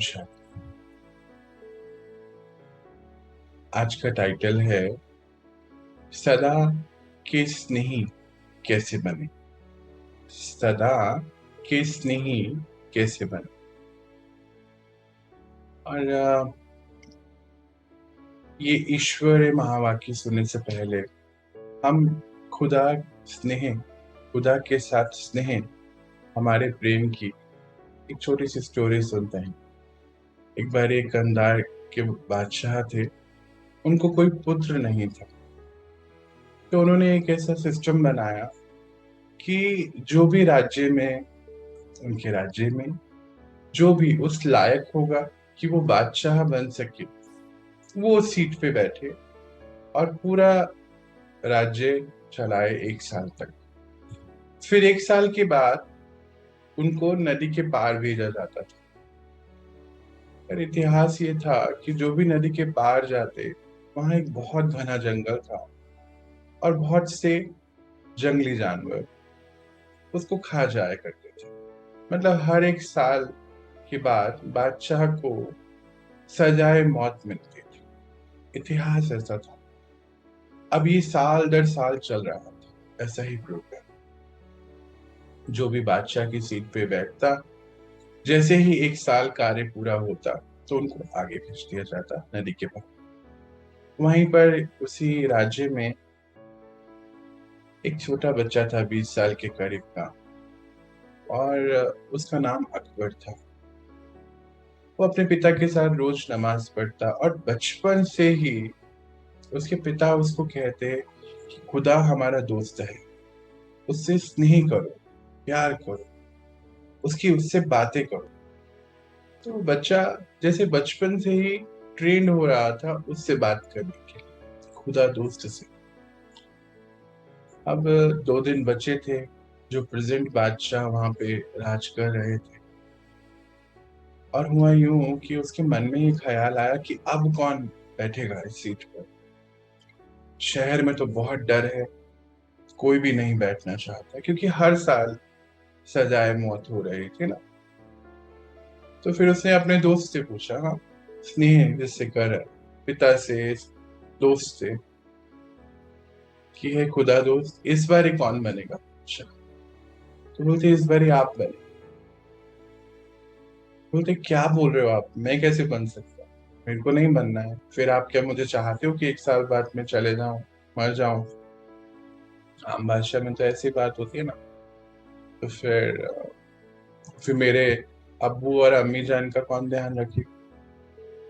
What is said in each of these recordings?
अच्छा। आज का टाइटल है सदा के स्नेही कैसे बने। सदा के स्नेही कैसे बने। और ये ईश्वर महावाक्य सुनने से पहले हम खुदा स्नेह खुदा के साथ स्नेह हमारे प्रेम की एक छोटी सी स्टोरी सुनते हैं। एक बार एक कंधार के बादशाह थे। उनको कोई पुत्र नहीं था। तो उन्होंने एक ऐसा सिस्टम बनाया कि जो भी राज्य में उनके राज्य में जो भी उस लायक होगा कि वो बादशाह बन सके, वो उस सीट पे बैठे और पूरा राज्य चलाए 1 साल तक। फिर 1 साल के बाद उनको नदी के पार भेजा जाता था। पर इतिहास ये था कि जो भी नदी के पार जाते, वहां एक बहुत घना जंगल था और बहुत से जंगली जानवर उसको खा जाया करते थे। मतलब हर 1 साल के बाद बादशाह को सजाए मौत मिलती थी। इतिहास ऐसा था। अब ये साल दर साल चल रहा था ऐसा ही प्रोग्राम। जो भी बादशाह की सीट पे बैठता, जैसे ही 1 साल कार्य पूरा होता तो उनको आगे भेज दिया जाता नदी के पार। वहीं पर उसी राज्य में एक छोटा बच्चा था, 20 साल के करीब का, और उसका नाम अकबर था। वो अपने पिता के साथ रोज नमाज पढ़ता और बचपन से ही उसके पिता उसको कहते कि खुदा हमारा दोस्त है, उससे स्नेह करो, प्यार करो, उससे बातें करो। तो वो बच्चा जैसे बचपन से ही ट्रेंड हो रहा था उससे बात करने के लिए, खुदा दोस्त से। अब 2 दिन बचे थे। जो प्रेजेंट बादशाह वहां पे राज कर रहे थे, और हुआ यूं कि उसके मन में ये ख्याल आया कि अब कौन बैठेगा इस सीट पर। शहर में तो बहुत डर है, कोई भी नहीं बैठना चाहता क्योंकि हर साल सजाए मौत हो रही थी ना। तो फिर उसने अपने दोस्त से पूछा, हाँ, स्नेह जिससे कर पिता से, दोस्त से, कि है खुदा दोस्त, इस बार ही कौन बनेगा। अच्छा। तो बोलते इस बार ही आप बने। बोलते क्या बोल रहे हो आप, मैं कैसे बन सकता, मेरे को नहीं बनना है। फिर आप क्या मुझे चाहते हो कि 1 साल बाद मैं चले जाऊं, मर जाऊं। आम भाषा में तो ऐसी बात होती है ना। तो फिर मेरे अब्बू और अम्मी जान का कौन ध्यान रखे।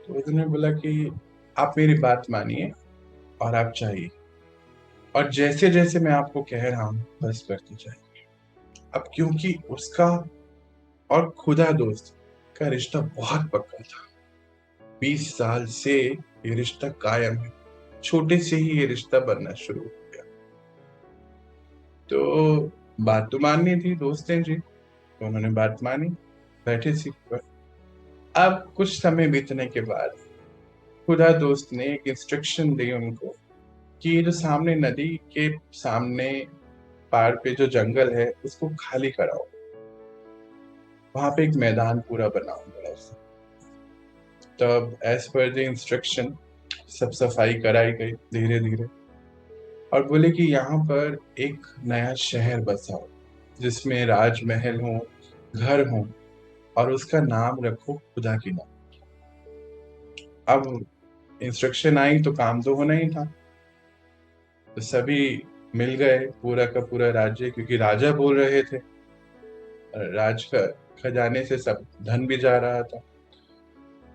तो उसने बोला कि आप मेरी बात मानिए और आप चाहिए, और जैसे जैसे मैं आपको कह रहा हूँ बस करते जाइए। अब क्योंकि उसका और खुदा दोस्त का रिश्ता बहुत पक्का था, 20 साल से ये रिश्ता कायम है। छोटे से ही ये रिश्ता बनना शुरू हो गया। तो बात तो माननी थी, दोस्त हैं जी, तो उन्होंने बात मानी, बैठे सीट पर। अब कुछ समय बीतने के बाद खुदा दोस्त ने एक इंस्ट्रक्शन दी उनको कि ये जो सामने नदी के सामने पार पे जो जंगल है उसको खाली कराओ, वहां पे एक मैदान पूरा बनाओ बड़ा सा। तब एज पर द इंस्ट्रक्शन सब सफाई कराई गई धीरे धीरे, और बोले कि यहाँ पर एक नया शहर बसाओ जिसमें राजमहल हो, घर हो, और उसका नाम रखो खुदा की नाम। अब इंस्ट्रक्शन आई तो काम तो होना ही था। तो सभी मिल गए, पूरा का पूरा राज्य, क्योंकि राजा बोल रहे थे, राज का खजाने से सब धन भी जा रहा था,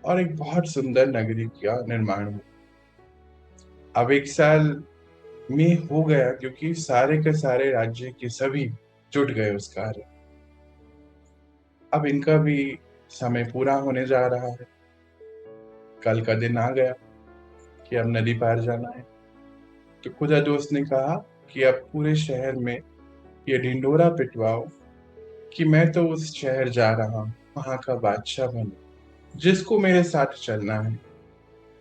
और एक बहुत सुंदर नगरी का निर्माण हुआ। अब 1 साल में हो गया क्योंकि सारे के सारे राज्य के सभी जुट गए उस कार्य। अब इनका भी समय पूरा होने जा रहा है। कल का दिन आ गया कि अब नदी पार जाना है। तो खुदा दोस्त ने कहा कि अब पूरे शहर में ये ढिंडोरा पिटवाओ कि मैं तो उस शहर जा रहा हूँ, वहां का बादशाह बनू। जिसको मेरे साथ चलना है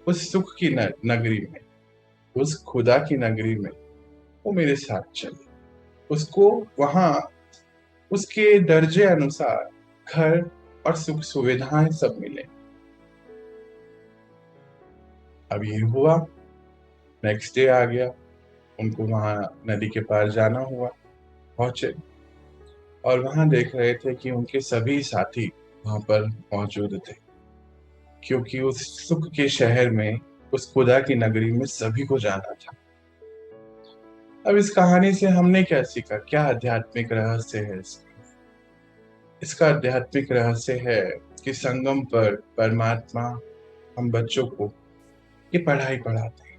उस सुख की नगरी में, उस खुदा की नगरी में, वो मेरे साथ चले। उसको वहां उसके दर्जे अनुसार घर और सुख सुविधाएं सब मिले। अब ये हुआ, नेक्स्ट डे आ गया, उनको वहां नदी के पार जाना हुआ। पहुंचे और वहां देख रहे थे कि उनके सभी साथी वहां पर मौजूद थे, क्योंकि उस सुख के शहर में, उस खुदा की नगरी में सभी को जाना था। अब इस कहानी से हमने क्या सीखा, क्या आध्यात्मिक रहस्य है इसका आध्यात्मिक रहस्य है कि संगम पर परमात्मा हम बच्चों को ये पढ़ाई पढ़ाते हैं।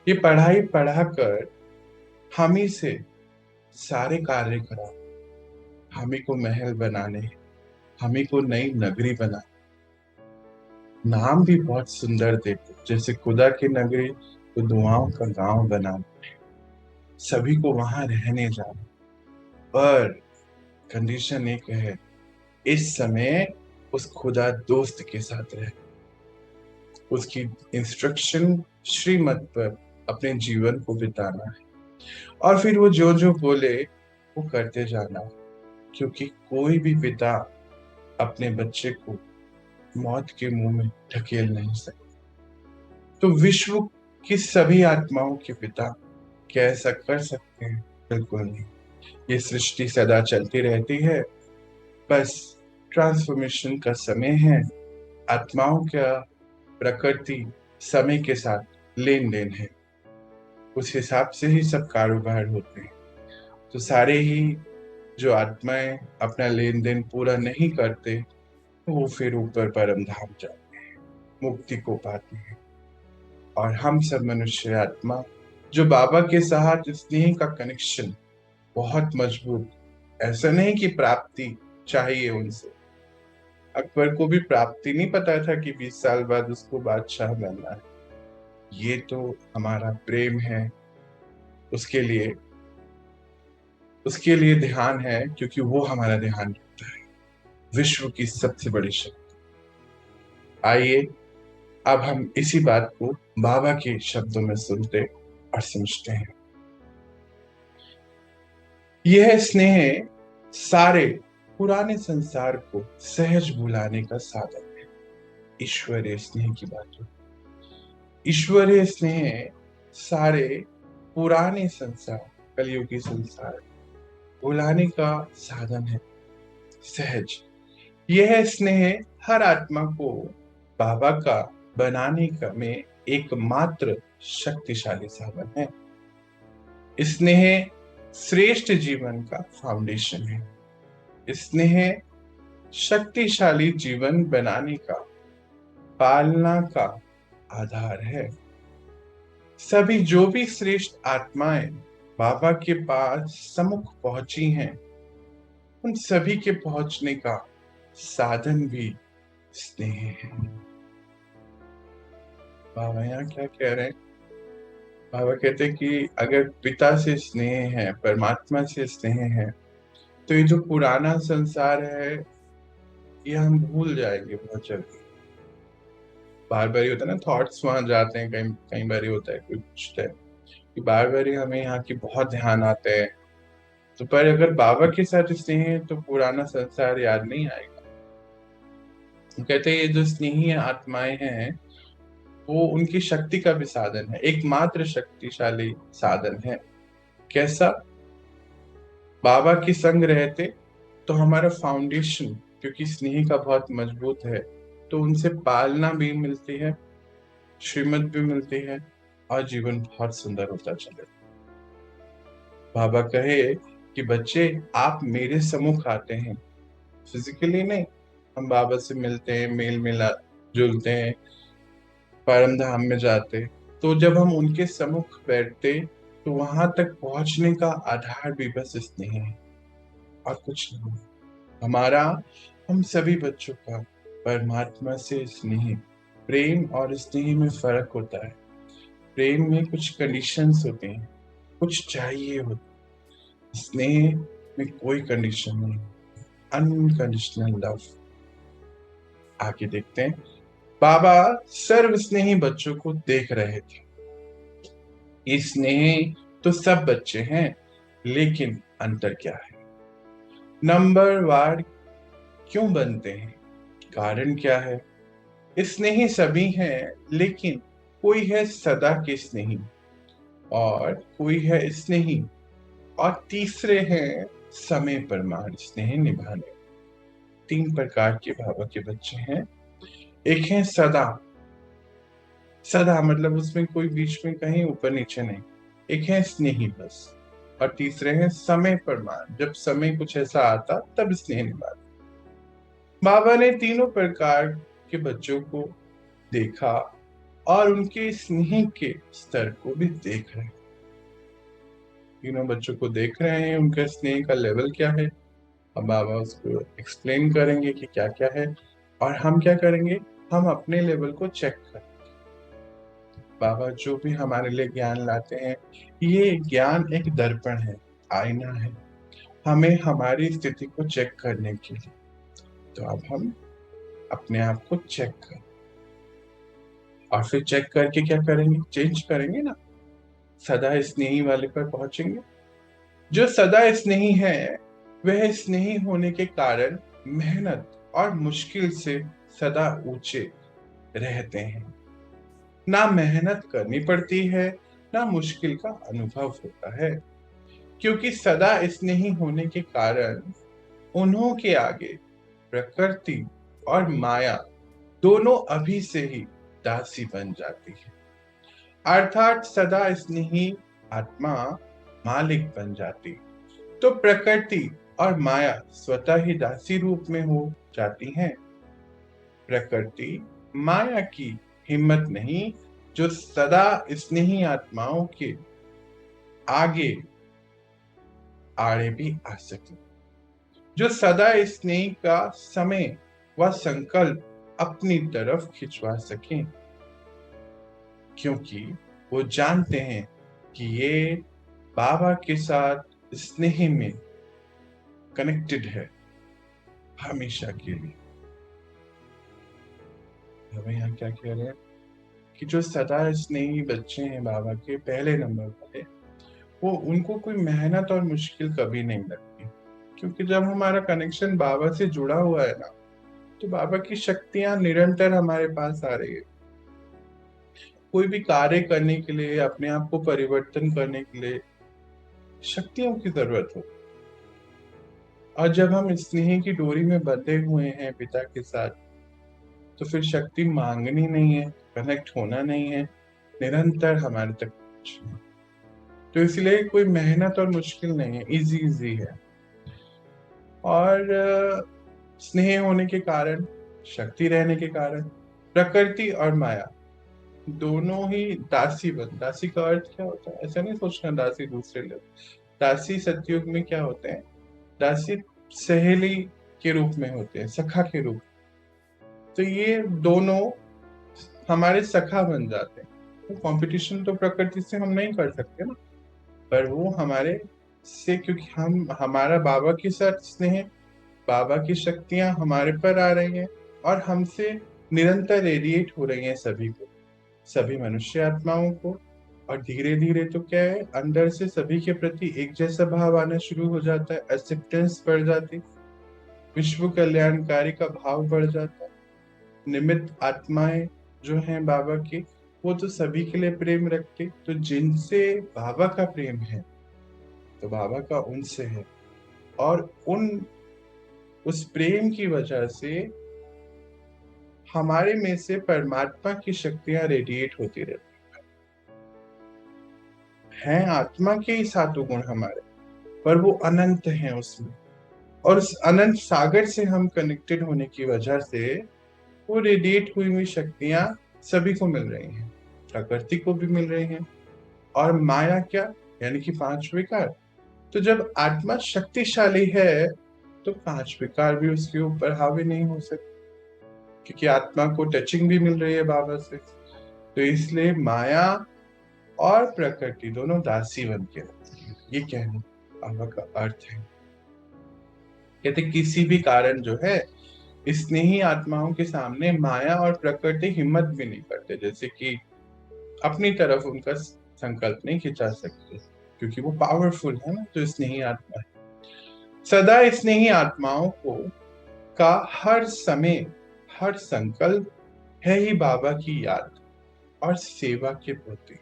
ये पढ़ाई पढ़ाकर हम ही से सारे कार्य करा, हम ही को महल बनाने, हम ही को नई नगरी बना, नाम भी बहुत सुंदर देते, जैसे खुदा की नगरी तो दुआओं का गांव बना, सभी को वहां रहने जाना। पर कंडीशन एक है, इस समय उस खुदा दोस्त के साथ रहे, उसकी इंस्ट्रक्शन श्रीमत पर अपने जीवन को बिताना है, और फिर वो जो जो बोले वो करते जाना है, क्योंकि कोई भी पिता अपने बच्चे को मौत के मुंह में ढकेल नहीं सकता। तो विश्व की सभी आत्माओं के पिता क्या ऐसा कर सकते हैं? बिल्कुल नहीं। ये सृष्टि सदा चलती रहती है, बस ट्रांसफॉर्मेशन का समय है। आत्माओं का प्रकृति समय के साथ लेन देन है, उस हिसाब से ही सब कारोबार होते हैं। तो सारे ही जो आत्माएं अपना लेन देन पूरा नहीं करते, तो वो फिर ऊपर परम धाम जाते हैं, मुक्ति को पाते हैं। और हम सब मनुष्य आत्मा जो बाबा के साथ स्नेह का कनेक्शन बहुत मजबूत, ऐसा नहीं कि प्राप्ति चाहिए उनसे। अकबर को भी प्राप्ति नहीं पता था कि 20 साल बाद उसको बादशाह बनना है। ये तो हमारा प्रेम है, उसके लिए उसके लिए ध्यान है, क्योंकि वो हमारा ध्यान रखता है। विश्व की सबसे बड़ी शक्ति। आइए अब हम इसी बात को बाबा के शब्दों में सुनते और समझते हैं। यह स्नेह सारे पुराने संसार को सहज भुलाने का साधन है। ईश्वरीय स्नेह की बात हो, ईश्वरीय स्नेह सारे पुराने संसार, कलयुगी संसार भुलाने का साधन है, सहज। यह स्नेह हर आत्मा को बाबा का बनाने का में एकमात्र शक्तिशाली साधन है। स्नेह श्रेष्ठ जीवन का फाउंडेशन है। स्नेह शक्तिशाली जीवन बनाने का, पालना का आधार है। सभी जो भी श्रेष्ठ आत्माएं बाबा के पास सम्मुख पहुंची हैं, उन सभी के पहुंचने का साधन भी स्नेह है। बाबा यहाँ क्या कह रहे हैं? बाबा कहते हैं कि अगर पिता से स्नेह है, परमात्मा से स्नेह है, तो ये जो पुराना संसार है ये हम भूल जाएंगे बहुत जल्दी। बार बार होता है ना, थॉट्स वहां जाते हैं, कई कई बार होता है कुछ टाइम कि बार बार हमें यहाँ की बहुत ध्यान आते हैं। तो पर अगर बाबा के साथ स्नेह है तो पुराना संसार याद नहीं आएगा। कहते हैं ये जो स्नेही आत्माएं हैं वो उनकी शक्ति का भी साधन है, एकमात्र शक्तिशाली साधन है। कैसा? बाबा की संग रहते तो हमारा फाउंडेशन, क्योंकि स्नेह का बहुत मजबूत है, तो उनसे पालना भी मिलती है, श्रीमत भी मिलती है, और जीवन बहुत सुंदर होता चले। बाबा कहे कि बच्चे आप मेरे सम्मुख आते हैं, फिजिकली नहीं, हम बाबा से मिलते हैं, मेल मिला जुलते हैं, परम धाम में जाते, तो जब हम उनके सम्मुख बैठते तो वहां तक पहुंचने का आधार भी बस स्नेह है और कुछ नहीं। हमारा, हम सभी बच्चों का परमात्मा से स्नेह, प्रेम और स्नेह में फर्क होता है। प्रेम में कुछ कंडीशंस होते हैं, कुछ चाहिए होता है। स्नेह में कोई कंडीशन नहीं, अनकंडीशनल लव। आगे देखते हैं। बाबा सर्व स्नेही बच्चों को देख रहे थे। ये स्नेह तो सब बच्चे हैं, लेकिन अंतर क्या है? नंबर वार क्यों बनते हैं? कारण क्या है? स्नेही सभी हैं, लेकिन कोई है सदा के स्नेही, और कोई है स्नेही, और तीसरे हैं समय पर मान स्नेह निभाने। 3 प्रकार के बाबा के बच्चे हैं। एक है सदा, सदा मतलब उसमें कोई बीच में कहीं ऊपर नीचे नहीं। एक है स्नेही बस, और तीसरे हैं समय पर मान, जब समय कुछ ऐसा आता तब स्नेह निभाते। बाबा ने तीनों प्रकार के बच्चों को देखा और उनके स्नेह के स्तर को भी देख रहे हैं। तीनों बच्चों को देख रहे हैं, उनका स्नेह का लेवल क्या है। अब बाबा उसको एक्सप्लेन करेंगे कि क्या क्या है, और हम क्या करेंगे, हम अपने लेवल को चेक करें। बाबा जो भी हमारे लिए ज्ञान लाते हैं, ये ज्ञान एक दर्पण है, आईना है, हमें हमारी स्थिति को चेक करने के लिए। तो अब हम अपने आप को चेक करें, और फिर चेक करके क्या करेंगे, चेंज करेंगे ना, सदा स्नेही वाले पर पहुंचेंगे। जो सदा स्नेही है, वह स्नेही होने के कारण मेहनत और मुश्किल से सदा ऊंचे रहते हैं। ना मेहनत करनी पड़ती है, ना मुश्किल का अनुभव होता है, क्योंकि सदा स्नेही होने के कारण उन्हों के आगे प्रकृति और माया दोनों अभी से ही दासी बन जाती है। अर्थात सदा स्नेही आत्मा मालिक बन जाती, तो प्रकृति और माया स्वतः ही दासी रूप में हो जाती हैं। प्रकृति माया की हिम्मत नहीं, जो सदा स्नेही आत्माओं के आगे आड़े भी आ सके, जो सदा स्नेही का समय व संकल्प अपनी तरफ खिंचवा सके, क्योंकि वो जानते हैं कि ये बाबा के साथ स्नेह में कनेक्टेड है हमेशा के लिए। हमें यहाँ क्या कह रहे हैं कि जो सदा स्नेही बच्चे हैं बाबा के पहले नंबर पर, वो उनको कोई मेहनत और मुश्किल कभी नहीं लगती, क्योंकि जब हमारा कनेक्शन बाबा से जुड़ा हुआ है ना, तो बाबा की शक्तियां निरंतर हमारे पास आ रही है। कोई भी कार्य करने के लिए, अपने आप को परिवर्तन करने के लिए शक्तियों की जरूरत हो, और जब हम स्नेह की डोरी में बंधे हुए हैं पिता के साथ, तो फिर शक्ति मांगनी नहीं है, कनेक्ट होना नहीं है, निरंतर हमारे तक पहुंचना। तो इसलिए कोई मेहनत और मुश्किल नहीं है, इजी इजी है। और स्नेह होने के कारण, शक्ति रहने के कारण, प्रकृति और माया दोनों ही दासी बन। दासी का अर्थ क्या होता है, ऐसा नहीं सोचना दासी दूसरे लोग। दासी सतयुग में क्या होते हैं, दासी सहेली के रूप में होते हैं, सखा के रूप। तो ये दोनों हमारे सखा बन जाते हैं। तो कंपटीशन तो प्रकृति से हम नहीं कर सकते ना, पर वो हमारे से, क्योंकि हम हमारा बाबा के साथ स्नेह, बाबा की शक्तियां हमारे पर आ रही हैं, और हमसे निरंतर रेडिएट हो रही हैं सभी को, सभी मनुष्य आत्माओं को। और धीरे धीरे तो क्या है, अंदर से सभी के प्रति एक जैसा भाव आना शुरू हो जाता है, एक्सेप्टेंस बढ़ जाती, विश्व कल्याणकारी का भाव बढ़ जाता है। निमित्त आत्माएं जो हैं बाबा की, वो तो सभी के लिए प्रेम रखते, तो जिनसे बाबा का प्रेम है, तो बाबा का उनसे है, और उस प्रेम की वजह से हमारे में से परमात्मा की शक्तियां रेडिएट होती रहती हैं। आत्मा के ही 7 गुण हमारे, पर वो अनंत हैं उसमें, और उस अनंत सागर से हम कनेक्टेड होने की वजह से वो रेडिएट हुई हुई शक्तियां सभी को मिल रही हैं, प्रकृति को भी मिल रही हैं। और माया क्या, यानी कि 5 विकार। तो जब आत्मा शक्तिशाली है, तो 5 विकार भी उसके ऊपर हावी नहीं हो सकते, क्योंकि आत्मा को टचिंग भी मिल रही है बाबा से। तो इसलिए माया और प्रकृति दोनों दासी बन के रहती है, ये कहने बाबा का अर्थ है। कहते किसी भी कारण जो है, स्नेही आत्माओं के सामने माया और प्रकृति हिम्मत भी नहीं करते, जैसे कि अपनी तरफ उनका संकल्प नहीं खिंचा सकते, क्योंकि वो पावरफुल है ना, तो स्नेही आत्मा है। सदा स्नेही आत्माओं को का हर समय, हर संकल्प है ही बाबा की याद और सेवा के प्रति।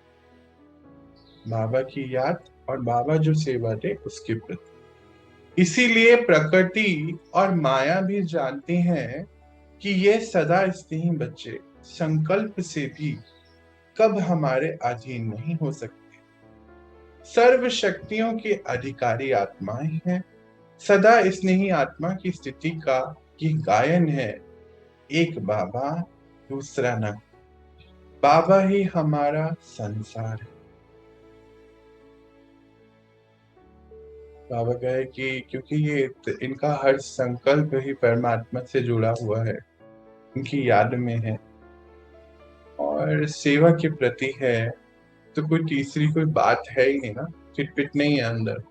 बाबा की याद और बाबा जो सेवा दे उसके प्रति। इसीलिए प्रकृति और माया भी जानती हैं कि ये सदा स्नेही बच्चे संकल्प से भी कब हमारे अधीन नहीं हो सकते। सर्व शक्तियों के अधिकारी आत्माएं हैं। सदा स्नेही आत्मा की स्थिति का ये गायन है, एक बाबा दूसरा न। बाबा ही हमारा संसार है। बाबा कहे कि क्योंकि ये इनका हर संकल्प ही परमात्मा से जुड़ा हुआ है, उनकी याद में है और सेवा के प्रति है, तो कोई तीसरी कोई बात है ही नहीं ना, चिटपिट नहीं है अंदर।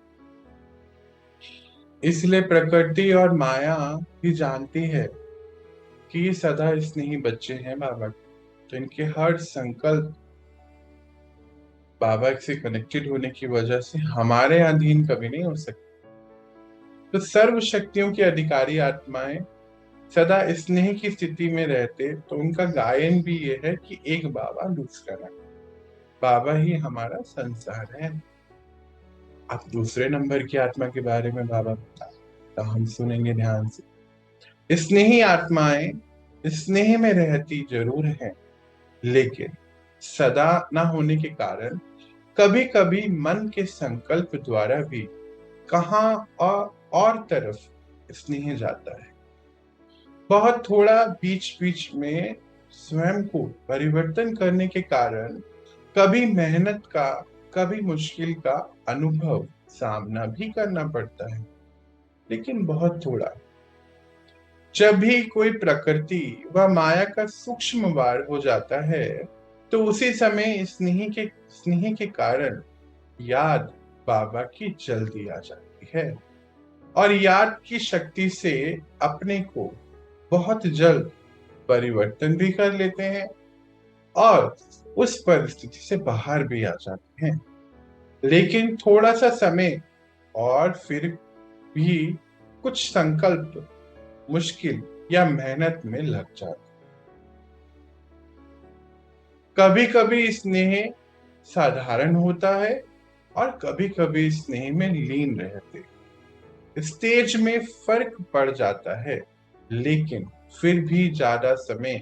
इसलिए प्रकृति और माया भी जानती है कि ये सदा स्नेही बच्चे हैं बाबा के, तो इनके हर संकल्प बाबा से कनेक्टेड होने की वजह से हमारे अधीन कभी नहीं हो सकते। तो सर्व शक्तियों की अधिकारी आत्माएं सदा स्नेह की स्थिति में रहते, तो उनका गायन भी ये है कि एक बाबा दूसरा ना। बाबा ही हमारा संसार है। अब दूसरे नंबर की आत्मा के बारे में बाबा बता, तो हम सुनेंगे ध्यान से। स्नेही आत्माएं स्नेह में रहती जरूर है, लेकिन सदा ना होने के कारण कभी कभी मन के संकल्प द्वारा भी कहाँ और तरफ स्नेह जाता है। बहुत थोड़ा बीच बीच में स्वयं को परिवर्तन करने के कारण कभी मेहनत का, कभी मुश्किल का अनुभव सामना भी करना पड़ता है, लेकिन बहुत थोड़ा। जब भी कोई प्रकृति व माया का सूक्ष्म वार हो जाता है, तो उसी समय स्नेह के कारण याद बाबा की जल्दी आ जाती है और याद की शक्ति से अपने को बहुत जल्द परिवर्तन भी कर लेते हैं और उस परिस्थिति से बाहर भी आ जाते हैं। लेकिन थोड़ा सा समय और फिर भी कुछ संकल्प मुश्किल या मेहनत में लग जाते। कभी कभी स्नेह साधारण होता है और कभी कभी स्नेह में लीन रहते। स्टेज में फर्क पड़ जाता है, लेकिन फिर भी ज्यादा समय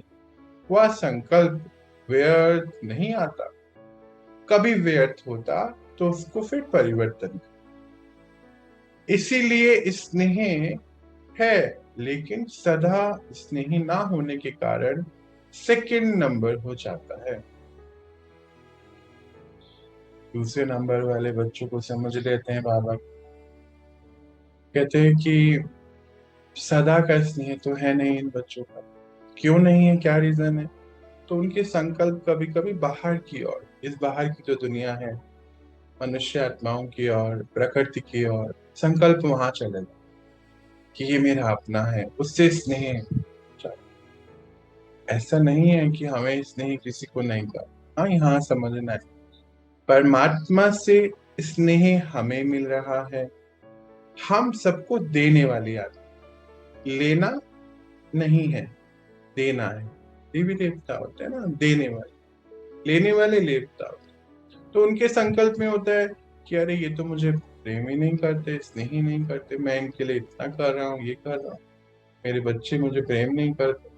वह संकल्प व्यर्थ नहीं आता। कभी व्यर्थ होता तो उसको फिर परिवर्तन। इसीलिए स्नेह है, लेकिन सदा स्नेही ना होने के कारण सेकंड नंबर हो जाता है। दूसरे नंबर वाले बच्चों को समझ लेते हैं बाबा। कहते हैं कि सदा का स्नेह तो है नहीं इन बच्चों का। क्यों नहीं है, क्या रीजन है? तो उनके संकल्प कभी कभी बाहर की ओर, इस बाहर की जो दुनिया है, मनुष्य आत्माओं की ओर, प्रकृति की ओर संकल्प वहां चले जाए कि ये मेरा अपना है, उससे स्नेह। ऐसा नहीं है कि हमें स्नेह किसी को नहीं कर। हाँ, यहाँ समझना है, परमात्मा से स्नेह हमें मिल रहा है। हम सबको देने वाली आत्मा, लेना नहीं है, देना है। देवी देवता होते हैं ना देने वाले, लेने वाले देवता होते हैं। तो उनके संकल्प में होता है कि अरे ये तो मुझे प्रेम ही नहीं करते, स्नेह ही नहीं करते, मैं इनके लिए इतना कर रहा हूँ, ये कर रहा हूँ, मेरे बच्चे मुझे प्रेम नहीं करते,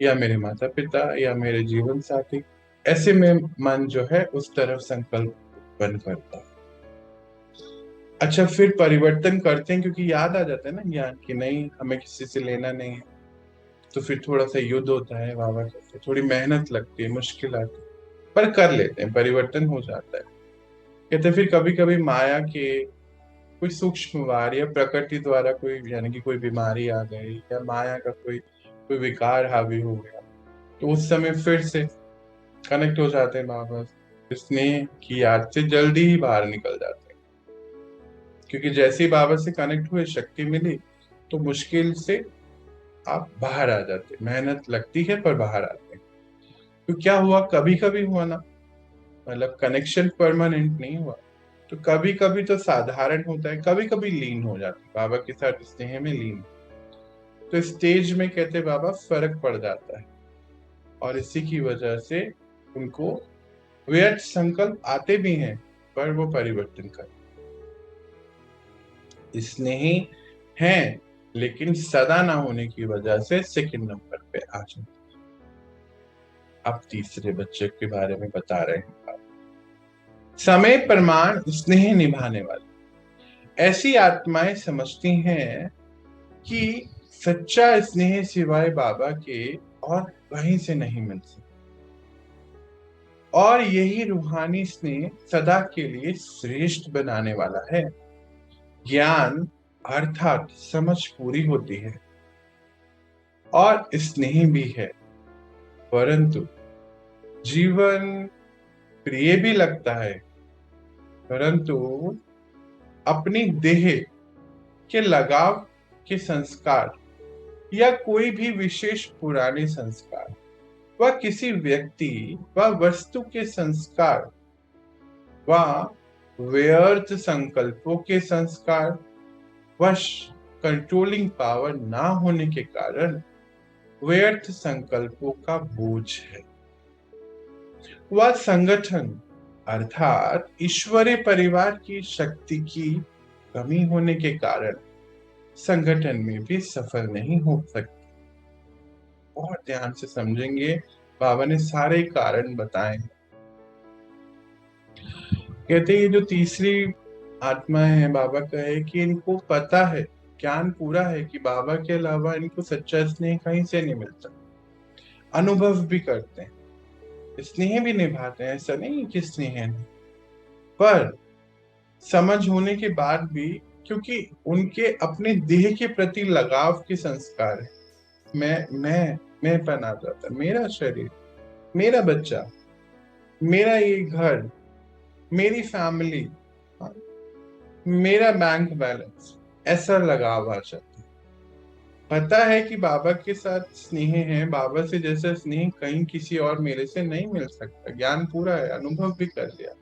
या मेरे माता पिता या मेरे जीवन साथी। ऐसे में मन जो है उस तरफ संकल्प उत्पन्न करता है। अच्छा, फिर परिवर्तन करते हैं क्योंकि याद आ जाता है ना ज्ञान की, नहीं हमें किसी से लेना नहीं है। तो फिर थोड़ा सा युद्ध होता है, बाबा कहते हैं थोड़ी मेहनत लगती है, मुश्किल आती है, पर कर लेते हैं, परिवर्तन हो जाता है। कहते हैं फिर कभी कभी माया के कोई सूक्ष्म वार या प्रकृति द्वारा कोई, यानी कि कोई बीमारी आ गई या माया का कोई कोई विकार हावी हो गया, तो उस समय फिर से कनेक्ट हो जाते हैं बाबा। स्नेह की याद से जल्दी ही बाहर निकल जाते हैं, क्योंकि जैसे ही बाबा से कनेक्ट हुए, शक्ति मिली, तो मुश्किल से आप बाहर आ जाते। मेहनत लगती है पर बाहर आते हैं। तो क्या हुआ, कभी कभी हुआ ना, मतलब कनेक्शन परमानेंट नहीं हुआ। तो कभी कभी तो साधारण होता है, कभी कभी लीन हो जाता है बाबा के साथ, स्नेह में लीन। तो स्टेज में कहते बाबा फर्क पड़ जाता है और इसी की वजह से उनको व्यर्थ संकल्प आते भी हैं, पर वो परिवर्तन कर स्नेही हैं, लेकिन सदा ना होने की वजह से सेकंड नंबर पे आ जाते। अब तीसरे बच्चे के बारे में बता रहे हैं। समय प्रमाण स्नेह निभाने वाले ऐसी आत्माएं समझती हैं कि सच्चा स्नेह सिवाय बाबा के और कहीं से नहीं मिल सकता, और यही रूहानी स्नेह सदा के लिए श्रेष्ठ बनाने वाला है। ज्ञान अर्थात समझ पूरी होती है और स्नेह भी है, परंतु जीवन प्रिय भी लगता है, परंतु अपनी देह के लगाव के संस्कार या कोई भी विशेष पुराने संस्कार व किसी व्यक्ति व वस्तु के संस्कार व व्यर्थ संकल्पों के संस्कार वश कंट्रोलिंग पावर ना होने के कारण व्यर्थ संकल्पों का बोझ है। वह संगठन अर्थात ईश्वरीय परिवार की शक्ति की कमी होने के कारण संगठन में भी सफल नहीं हो सकती। बहुत ध्यान से समझेंगे, बाबा ने सारे कारण बताए। कहते ये जो तीसरी आत्मा है, बाबा कहे कि इनको पता है, ज्ञान पूरा है कि बाबा के अलावा इनको सच्चा स्नेह कहीं से नहीं मिलता। अनुभव भी करते हैं, स्नेह भी निभाते हैं, ऐसा नहीं कि स्नेह नहीं, पर समझ होने के बाद भी क्योंकि उनके अपने देह के प्रति लगाव के संस्कार है। मैं पन आ जाता, मेरा शरीर, मेरा बच्चा, मेरा ये घर, मेरी फैमिली, मेरा बैंक बैलेंस, ऐसा लगाव आ जाता। पता है कि बाबा के साथ स्नेह है, बाबा से जैसा स्नेह कहीं किसी और मेरे से नहीं मिल सकता। ज्ञान पूरा है, अनुभव भी कर लिया,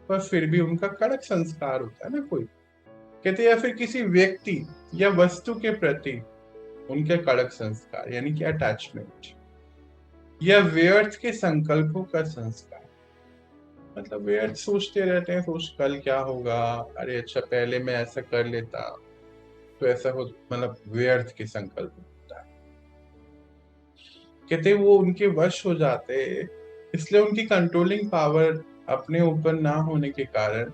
पर फिर भी उनका कड़क संस्कार होता है ना कोई। कहते या फिर किसी व्यक्ति या वस्तु के प्रति उनके कड़क संस्कार यानी कि अटैचमेंट, या व्यर्थ के संकल्पों का संस्कार, मतलब व्यर्थ सोचते रहते हैं, सोच कल क्या होगा, अरे अच्छा पहले मैं ऐसा कर लेता तो ऐसा हो, मतलब व्यर्थ के संकल्प होता है। कहते वो उनके वश हो जाते, इसलिए उनकी कंट्रोलिंग पावर अपने ऊपर ना होने के कारण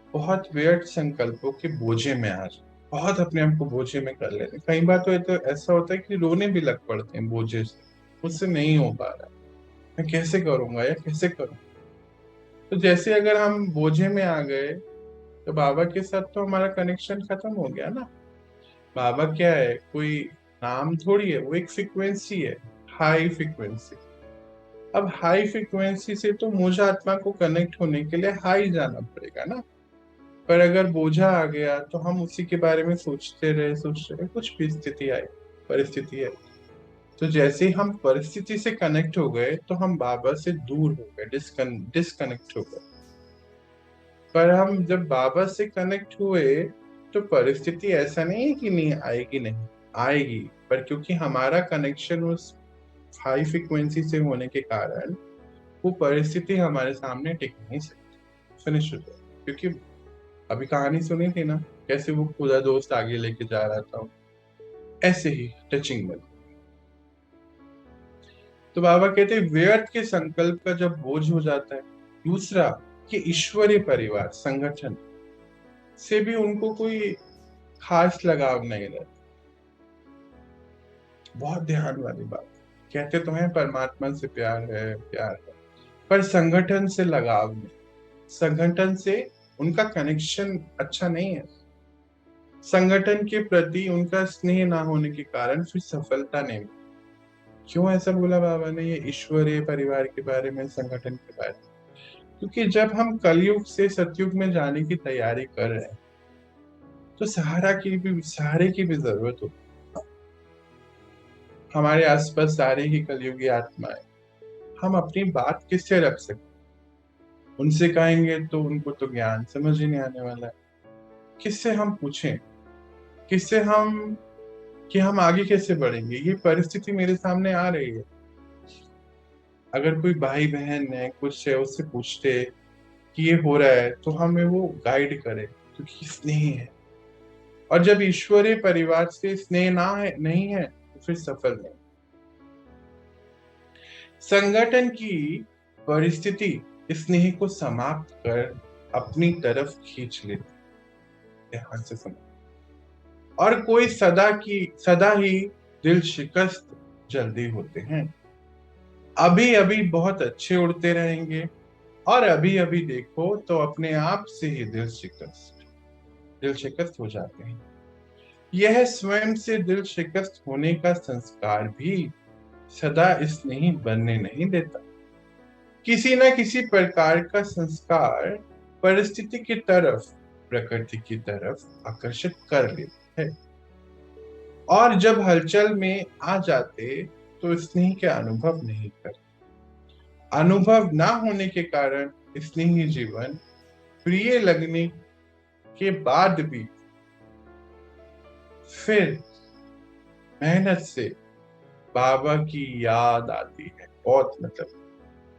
बहुत व्यर्थ संकल्पों के बोझे में आ जाते, बहुत अपने आप को बोझे में कर लेते। कई बार तो ऐसा होता है कि रोने भी लग पड़ते हैं बोझे से, मुझसे नहीं हो पा रहा, मैं कैसे करूंगा या कैसे करूं। तो जैसे अगर हम बोझे में आ गए तो बाबा के साथ तो हमारा कनेक्शन खत्म हो गया ना। बाबा क्या है, कोई नाम थोड़ी है, वो एक फ्रीक्वेंसी है, हाई फ्रीक्वेंसी। अब हाई फ्रीक्वेंसी से तो मुझ आत्मा को कनेक्ट होने के लिए हाई जाना पड़ेगा ना। पर अगर बोझा आ गया तो हम उसी के बारे में सोचते रहे, कुछ भी स्थिति आई, परिस्थिति आई, तो जैसे ही हम परिस्थिति से कनेक्ट हो गए तो हम बाबा से दूर हो गए, डिस्कनेक्ट हो गए। पर हम जब बाबा से कनेक्ट हुए तो परिस्थिति ऐसा नहीं है कि नहीं आएगी, नहीं आएगी, पर क्योंकि हमारा कनेक्शन उस हाई फ्रीक्वेंसी से होने के कारण वो परिस्थिति हमारे सामने टिक नहीं सकती, फिनिश हो जाए। क्योंकि अभी कहानी सुनी थी ना, कैसे वो खुदा दोस्त आगे लेके जा रहा था, ऐसे ही टचिंग में। तो बाबा कहते हैं व्यर्थ के संकल्प का जब बोझ हो जाता है। दूसरा कि ईश्वरीय परिवार संगठन से भी उनको कोई खास लगाव नहीं रहता। बहुत ध्यान वाली बात, कहते तो हैं परमात्मा से प्यार है, पर संगठन से लगाव नहीं, संगठन से उनका कनेक्शन अच्छा नहीं है। संगठन के प्रति उनका स्नेह ना होने के कारण फिर सफलता नहीं मिली। क्यों ऐसा बोला बाबा ने ये ईश्वरीय परिवार के बारे में, संगठन के बारे में? क्योंकि जब हम कलयुग से सतयुग में जाने की तैयारी कर रहे हैं तो सहारे की भी जरूरत होती है। हमारे आसपास सारे ही कलयुगी आत्माएं, हम अपनी बात किससे रख सकते? उनसे कहेंगे तो उनको तो ज्ञान समझ ही नहीं आने वाला है। किससे हम पूछें, किससे हम, कि हम आगे कैसे बढ़ेंगे? ये परिस्थिति मेरे सामने आ रही है, अगर कोई भाई बहन है कुछ है, उससे पूछते कि ये हो रहा है, तो हमें वो गाइड करे, क्योंकि स्नेह है। और जब ईश्वरीय परिवार से स्नेह ना है, नहीं है, तो फिर सफल नहीं। संगठन की परिस्थिति स्नेह को समाप्त कर अपनी तरफ खींच लेती है। ध्यान से सुनो। और कोई सदा ही दिल शिकस्त जल्दी होते हैं। अभी अभी बहुत अच्छे उड़ते रहेंगे, और अभी अभी देखो तो अपने आप से ही दिल शिकस्त हो जाते हैं। यह स्वयं से दिल शिकस्त होने का संस्कार भी सदा स्नेही बनने नहीं देता। किसी न किसी प्रकार का संस्कार परिस्थिति की तरफ, प्रकृति की तरफ आकर्षित कर लेता है, और जब हलचल में आ जाते तो स्नेह के अनुभव नहीं करते। अनुभव ना होने के कारण स्नेही जीवन प्रिय लगने के बाद भी फिर मेहनत से बाबा की याद आती है। बहुत मतलब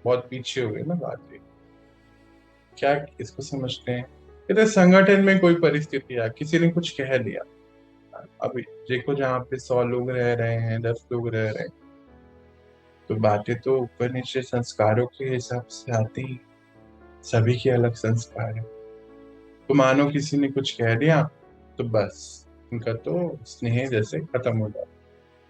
बहुत पीछे हो गए ना बात ये। क्या इसको समझते हैं? कहते संगठन में कोई परिस्थिति आ, किसी ने कुछ कह दिया। अभी देखो जहाँ पे 100 लोग रह रहे हैं, 10 लोग रह रहे हैं, तो बातें तो ऊपर नीचे संस्कारों के हिसाब से आती ही। सभी के अलग संस्कार है। तो मानो किसी ने कुछ कह दिया, तो बस उनका तो स्नेह जैसे खत्म हो जाता,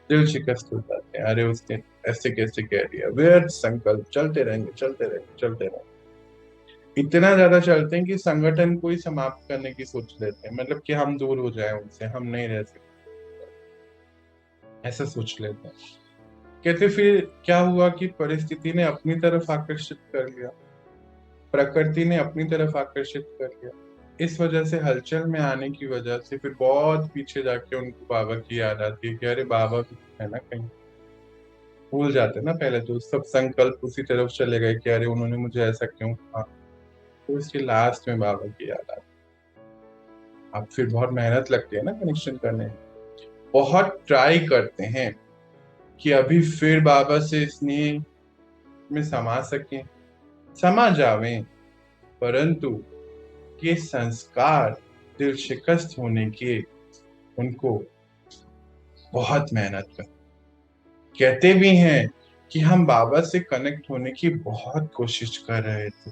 दिल शिकस्त हो जाते हैं। अरे उसने ऐसे कैसे कह दिया, व्यर्थ संकल्प चलते रहेंगे चलते रहेंगे चलते रहेंगे। इतना ज्यादा चलते हैं कि संगठन को ही समाप्त करने की सोच लेते हैं, मतलब कि हम दूर हो जाए उनसे, हम नहीं रह सकते, ऐसा सोच लेते हैं। कहते फिर क्या हुआ कि परिस्थिति ने अपनी तरफ आकर्षित कर लिया, प्रकृति ने अपनी तरफ आकर्षित कर लिया। इस वजह से हलचल में आने की वजह से फिर बहुत पीछे जाके उनको बाबा की याद आती है कि अरे बाबा भी है ना कहीं। भूल जाते ना, पहले तो सब संकल्प उसी तरफ चले गए कि अरे उन्होंने मुझे ऐसा क्यों कहा। तो इसके लास्ट में बाबा की याद आती है। अब फिर बहुत मेहनत लगती है ना कनेक्शन करने में। बहुत ट्राई करते हैं कि अभी फिर बाबा से स्नेह में समा सके, समा जावे, परंतु ये संस्कार दिल शिकस्त होने के उनको बहुत मेहनत कर। कहते भी हैं कि हम बाबा से कनेक्ट होने की बहुत कोशिश कर रहे थे,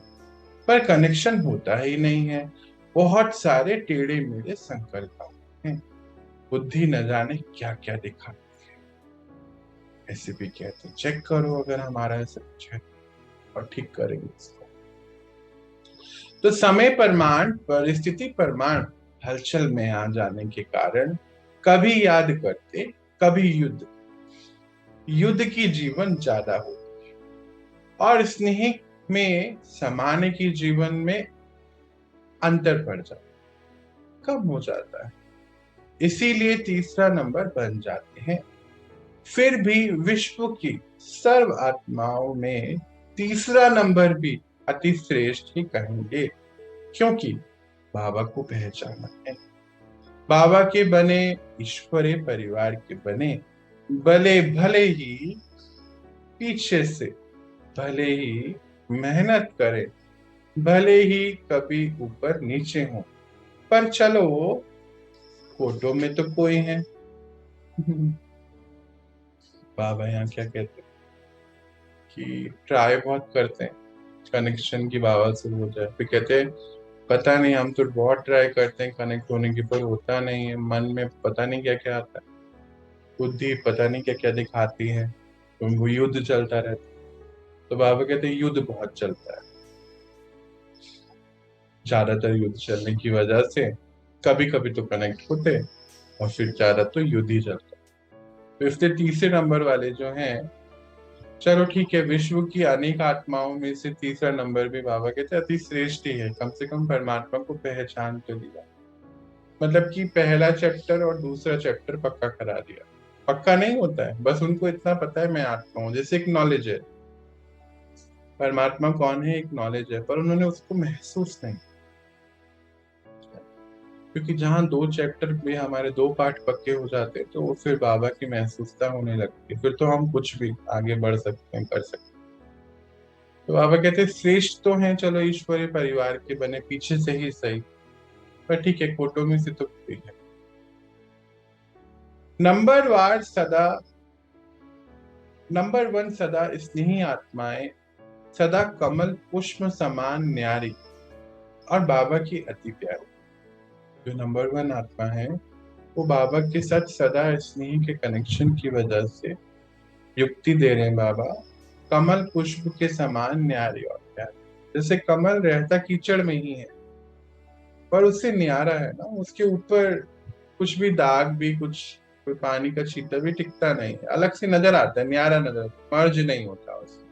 पर कनेक्शन होता ही नहीं है। बहुत सारे टेढ़े मेढ़े संकल्प हैं, बुद्धि न जाने क्या क्या दिखा। ऐसे भी कहते हैं, चेक करो अगर हमारा ऐसा कुछ है और ठीक करेंगे इसको। तो समय प्रमाण, परिस्थिति प्रमाण हलचल में आ जाने के कारण कभी याद करते, कभी युद्ध की जीवन ज्यादा हो, और स्नेह में समाने की जीवन में अंतर पड़ जाता, कम हो जाता है। इसीलिए तीसरा नंबर बन जाते हैं। फिर भी विश्व की सर्व आत्माओं में तीसरा नंबर भी अति श्रेष्ठ ही कहेंगे, क्योंकि बाबा को पहचाना है। बाबा के बने, ईश्वरीय परिवार के बने, भले ही पीछे से, भले ही मेहनत करें, भले ही कभी ऊपर नीचे हो, पर चलो फोटो में तो कोई है। बाबा यहाँ क्या कहते हैं कि ट्राई बहुत करते हैं कनेक्शन की बाबा से हो जाए, फिर कहते हैं पता नहीं, हम तो बहुत ट्राई करते हैं कनेक्ट होने की, पर होता नहीं है। मन में पता नहीं क्या क्या आता है, बुद्धि पता नहीं क्या क्या दिखाती है, तो वो युद्ध चलता रहता है। तो बाबा कहते हैं युद्ध बहुत चलता है, ज्यादातर युद्ध चलने की वजह से कभी कभी तो कनेक्ट होते, और फिर ज्यादा तो युद्ध ही चलता है। तो इसलिए तीसरे नंबर वाले जो हैं, चलो ठीक है, विश्व की अनेक आत्माओं में से तीसरा नंबर भी बाबा कहते हैं अति श्रेष्ठ ही है, कम से कम परमात्मा को पहचान तो लिया। मतलब कि पहला चैप्टर और दूसरा चैप्टर पक्का करा दिया। पक्का नहीं होता है, बस उनको इतना पता है मैं आत्मा हूँ, जैसे एक नॉलेज है परमात्मा कौन है, एक नॉलेज है, पर उन्होंने उसको महसूस नहीं। क्योंकि जहाँ 2 चैप्टर में हमारे 2 पार्ट पक्के हो जाते तो वो फिर बाबा की महसूसता होने लगती है, फिर तो हम कुछ भी आगे बढ़ सकते हैं, कर सकते हैं। तो बाबा कहते श्रेष्ठ तो हैं, चलो ईश्वरीय परिवार के बने पीछे से ही सही, पर ठीक है कोटों में से तो कोई है। नंबर वार सदा नंबर वन सदा स्नेही आत्माएं, सदा कमल पुष्प समान न्यारी और बाबा की अति प्यारी। जो नंबर वन आत्मा है वो बाबा के साथ सदा स्नेह के कनेक्शन की वजह से युक्ति दे रहे हैं बाबा, कमल पुष्प के समान न्यारी और प्यारी। जैसे कमल रहता कीचड़ में ही है पर उससे न्यारा है ना, उसके ऊपर कुछ भी दाग भी, कुछ कोई पानी का छींटा भी टिकता नहीं है, अलग से नजर आता है, न्यारा नजर, मर्ज नहीं होता उससे।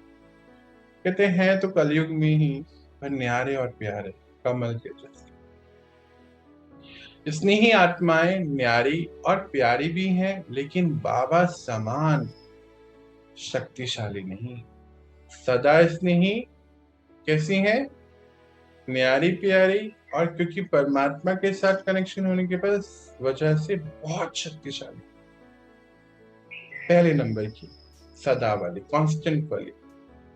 कहते हैं तो कलयुग में ही पर न्यारे और प्यारे कमल के जैसे। स्नेही आत्माएं न्यारी और प्यारी भी हैं, लेकिन बाबा समान शक्तिशाली नहीं। सदा स्नेही कैसी है, न्यारी प्यारी, और क्योंकि परमात्मा के साथ कनेक्शन होने के पास वजह से बहुत शक्तिशाली। पहले नंबर की सदा वाली, कांस्टेंट वाली।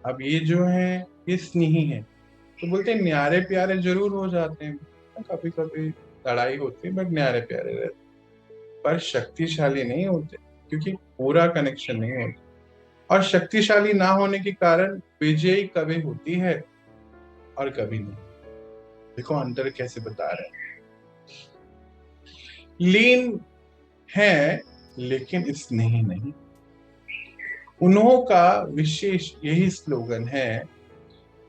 अब ये जो है ये स्नेही है, तो बोलते हैं न्यारे प्यारे जरूर हो जाते हैं, कभी कभी लड़ाई होती है बट न्यारे प्यारे रहते, पर शक्तिशाली नहीं होते क्योंकि पूरा कनेक्शन नहीं होता। और शक्तिशाली ना होने के कारण विजयी कभी होती है और कभी नहीं। देखो अंतर कैसे बता रहे हैं। लीन है लेकिन स्नेही नहीं। उन्हों का विशेष यही स्लोगन है,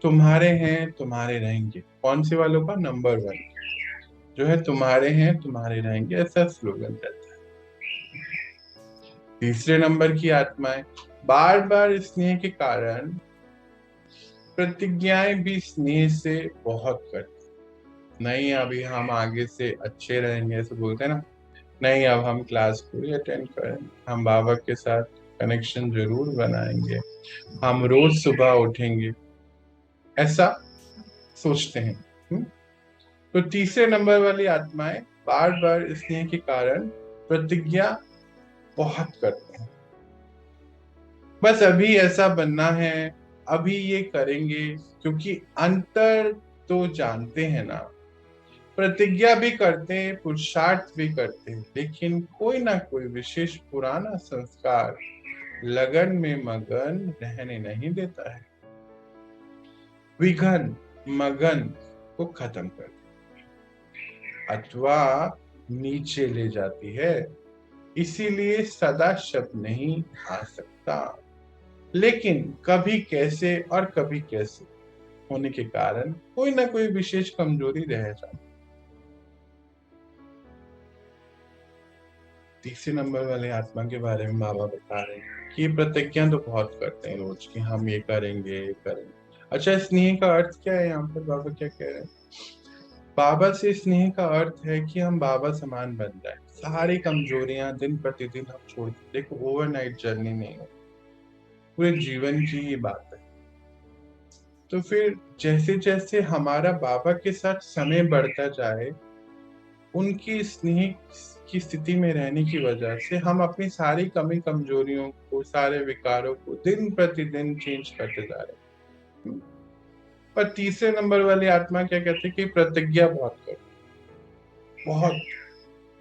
तुम्हारे हैं तुम्हारे रहेंगे। कौन से वालों का, नंबर वन जो है, तुम्हारे हैं तुम्हारे रहेंगे, ऐसा स्लोगन रहता है। तीसरे नंबर की आत्माएं बार बार स्नेह के कारण प्रतिज्ञाएं भी स्नेह से बहुत करती। नहीं अभी हम आगे से अच्छे रहेंगे ऐसे बोलते हैं ना, नहीं अब हम क्लास पूरी अटेंड करेंगे, हम बाबा के साथ कनेक्शन जरूर बनाएंगे, हम रोज सुबह उठेंगे, ऐसा सोचते हैं। तो तीसरे नंबर वाली आत्माएं बार बार स्नेह के कारण प्रतिज्ञा बहुत करते हैं, बस अभी ऐसा बनना है, अभी ये करेंगे, क्योंकि अंतर तो जानते हैं ना। प्रतिज्ञा भी करते हैं, पुरुषार्थ भी करते हैं, लेकिन कोई ना कोई विशेष पुराना संस्कार लगन में मगन रहने नहीं देता है, विघन मगन को खत्म कर अथवा नीचे ले जाती है। इसीलिए सदा शब्द नहीं आ सकता, लेकिन कभी कैसे और कभी कैसे होने के कारण कोई ना कोई विशेष कमजोरी रह जाती। तीसरे नंबर वाले आत्मा के बारे में बाबा बता रहे हैं कि प्रतिज्ञा तो बहुत करते हैं रोज कि हम ये करेंगे ये करेंगे। अच्छा स्नेह का अर्थ क्या है, यहाँ पर बाबा क्या कह रहे हैं। बाबा से स्नेह का अर्थ है कि हम बाबा समान बन जाए, सारी कमजोरियां दिन प्रतिदिन हम छोड़ दें। देखो ओवरनाइट जर्नी नहीं हो, पूरे जीवन की ये बात है। तो फिर जैसे जैसे हमारा बाबा के साथ समय बढ़ता जाए, उनकी स्नेह की स्थिति में रहने की वजह से हम अपनी सारी कमी कमजोरियों को, सारे विकारों को दिन प्रतिदिन चेंज करते जा रहे हैं। पर तीसरे नंबर वाली आत्मा क्या कहते हैं कि प्रतिज्ञा बहुत करते, बहुत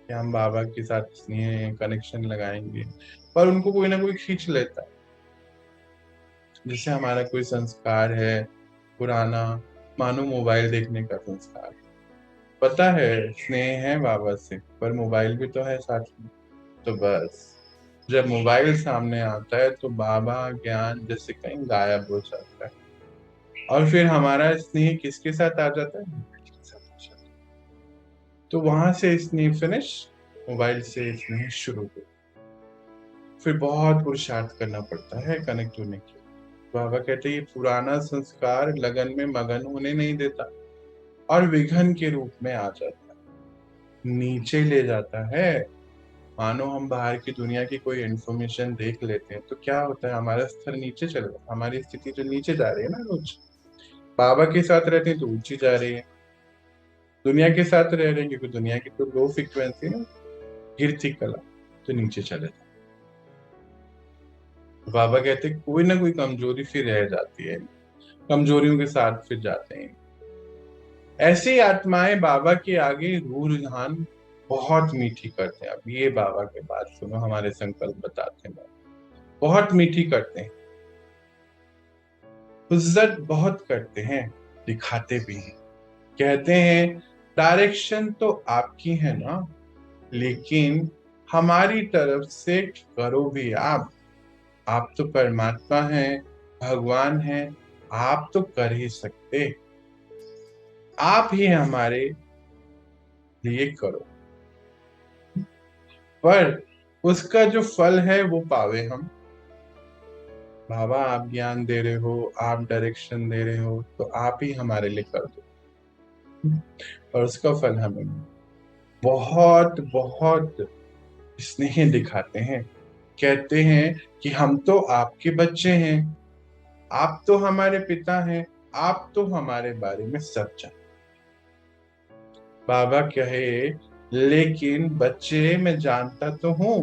कि हम बाबा के साथ स्नेह कनेक्शन लगाएंगे, पर उनको कोई ना कोई खींच लेता है। जैसे हमारा कोई संस्कार है पुराना, मानो मोबाइल देखने का संस्कार, पता है स्नेह है बाबा से पर मोबाइल भी तो है साथ में, तो बस जब मोबाइल सामने आता है तो बाबा ज्ञान जैसे कहीं गायब हो जाता है, और फिर हमारा स्नेह किसके साथ आ जाता है, मोबाइल के साथ आ जाता है। तो वहां से स्नेह फिनिश, मोबाइल से स्नेह शुरू हो, फिर बहुत पुरुषार्थ करना पड़ता है कनेक्ट होने के लिए। बाबा कहते हैं ये पुराना संस्कार लगन में मगन होने नहीं देता और विघन के रूप में आ जाता है, नीचे ले जाता है। मानो हम बाहर की दुनिया की कोई इंफॉर्मेशन देख लेते हैं तो क्या होता है, हमारा स्तर नीचे चल रहा है, हमारी स्थिति तो नीचे जा रही है ना रोज। बाबा के साथ रहते हैं तो ऊंची जा रही है, दुनिया के साथ रह रहे हैं क्योंकि दुनिया की तो लो फ्रिक्वेंसी ना, गिरती कला, तो नीचे चले जाते। बाबा कहते कोई ना कोई कमजोरी फिर रह जाती है, कमजोरियों के साथ फिर जाते हैं। ऐसी आत्माएं बाबा के आगे रूहान बहुत मीठी करते हैं। अब ये बाबा के बात सुनो, हमारे संकल्प बताते हैं, बहुत मीठी करते हैं, इज्जत बहुत करते हैं, दिखाते भी हैं। कहते हैं डायरेक्शन तो आपकी है ना, लेकिन हमारी तरफ से करो भी आप तो परमात्मा हैं, भगवान हैं, आप तो कर ही सकते, आप ही हमारे लिए करो, पर उसका जो फल है वो पावे हम। बाबा आप ज्ञान दे रहे हो, आप डायरेक्शन दे रहे हो, तो आप ही हमारे लिए कर दो, और उसका फल हमें बहुत बहुत स्नेह दिखाते हैं। कहते हैं कि हम तो आपके बच्चे हैं, आप तो हमारे पिता हैं, आप तो हमारे बारे में सब जानते। बाबा कहे लेकिन बच्चे मैं जानता तो हूं,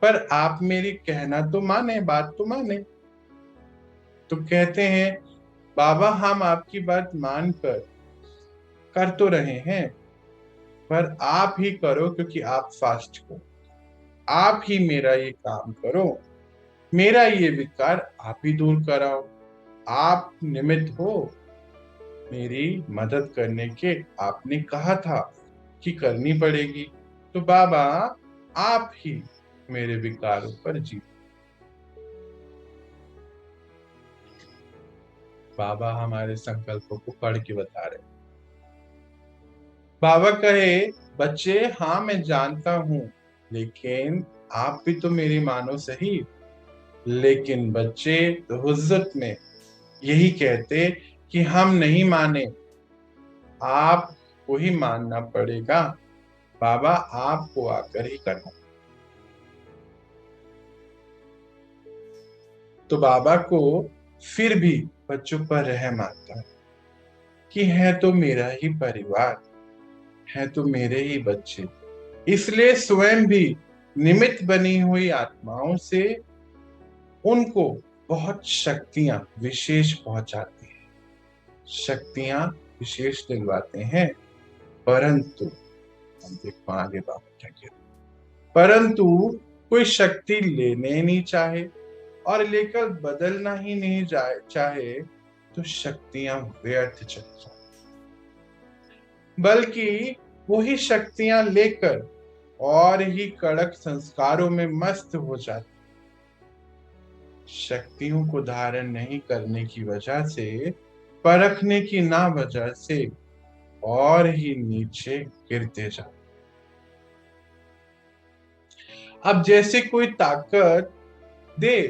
पर आप मेरी कहना तो माने, बात तो माने। तो कहते हैं बाबा हम आपकी बात मान कर तो रहे हैं, पर आप ही करो, क्योंकि आप फास्ट हो, आप ही मेरा ये काम करो, मेरा ये विकार आप ही दूर कराओ, आप निमित्त हो मेरी मदद करने के, आपने कहा था कि करनी पड़ेगी, तो बाबा आप ही मेरे विकारों पर जीत। बाबा हमारे संकल्पों को पढ़ के बता रहे। बाबा कहे बच्चे हाँ मैं जानता हूं, लेकिन आप भी तो मेरी मानो सही। लेकिन बच्चे तो हुज्जत में यही कहते कि हम नहीं माने, आपको ही मानना पड़ेगा, बाबा आपको आकर ही करना। तो बाबा को फिर भी बच्चों पर रहम आता है कि है तो मेरा ही परिवार, है तो मेरे ही बच्चे, इसलिए स्वयं भी निमित्त बनी हुई आत्माओं से उनको बहुत शक्तियां विशेष पहुंचाते हैं, शक्तियां विशेष दिलवाते हैं। परंतु हम देखो आगे बाबा क्या कहते हैं, परंतु कोई शक्ति लेने नहीं चाहे और लेकर बदलना ही नहीं जाए चाहे, तो शक्तियां व्यर्थ चल जाए, बल्कि वही शक्तियां लेकर और ही कड़क संस्कारों में मस्त हो जाती। शक्तियों को धारण नहीं करने की वजह से, परखने की ना वजह से और ही नीचे गिरते जाते। अब जैसे कोई ताकत दे,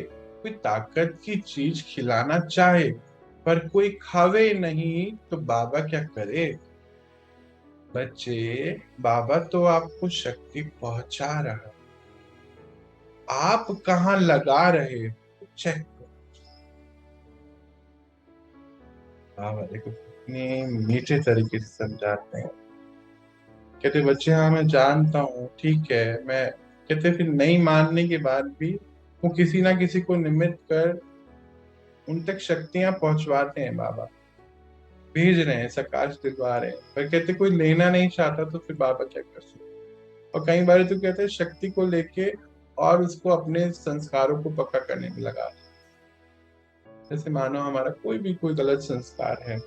कोई ताकत की चीज खिलाना चाहे पर कोई खावे नहीं, तो बाबा क्या करे। बच्चे बाबा तो आपको शक्ति पहुंचा रहा, आप कहाँ लगा रहे हो चेक करो। बाबा देखो कितने मीठे तरीके से समझाते हैं। कहते बच्चे हाँ मैं जानता हूँ, ठीक है, मैं कहते फिर नहीं मानने के बाद भी वो किसी ना किसी को निमित्त कर उन तक शक्तियां पहुंचवाते हैं। बाबा भेज रहे हैं, सकाश दिलवा रहे हैं, पर कहते कोई लेना नहीं चाहता, तो फिर बाबा क्या कर सकते। और कई बार तो कहते हैं शक्ति को लेके और उसको अपने संस्कारों को पक्का करने में लगा, जैसे मानो हमारा कोई गलत संस्कार है,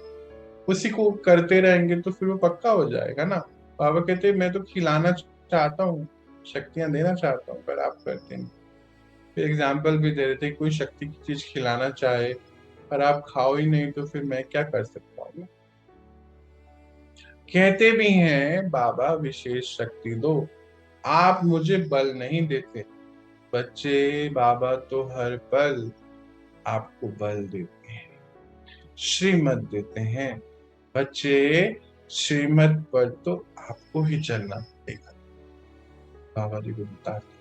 उसी को करते रहेंगे तो फिर वो पक्का हो जाएगा ना। बाबा कहते मैं तो खिलाना चाहता हूँ, शक्तियां देना चाहता हूँ, पर आप करते नहीं। फिर एग्जाम्पल भी दे रहे थे, कोई शक्ति की चीज खिलाना चाहे पर आप खाओ ही नहीं, तो फिर मैं क्या कर सकता हूँ। कहते भी हैं बाबा विशेष शक्ति दो, आप मुझे बल नहीं देते। बच्चे बाबा तो हर पल आपको बल देते हैं, श्रीमत देते हैं। बच्चे श्रीमत पर तो आपको ही चलना पड़ेगा। बाबा जी को बताते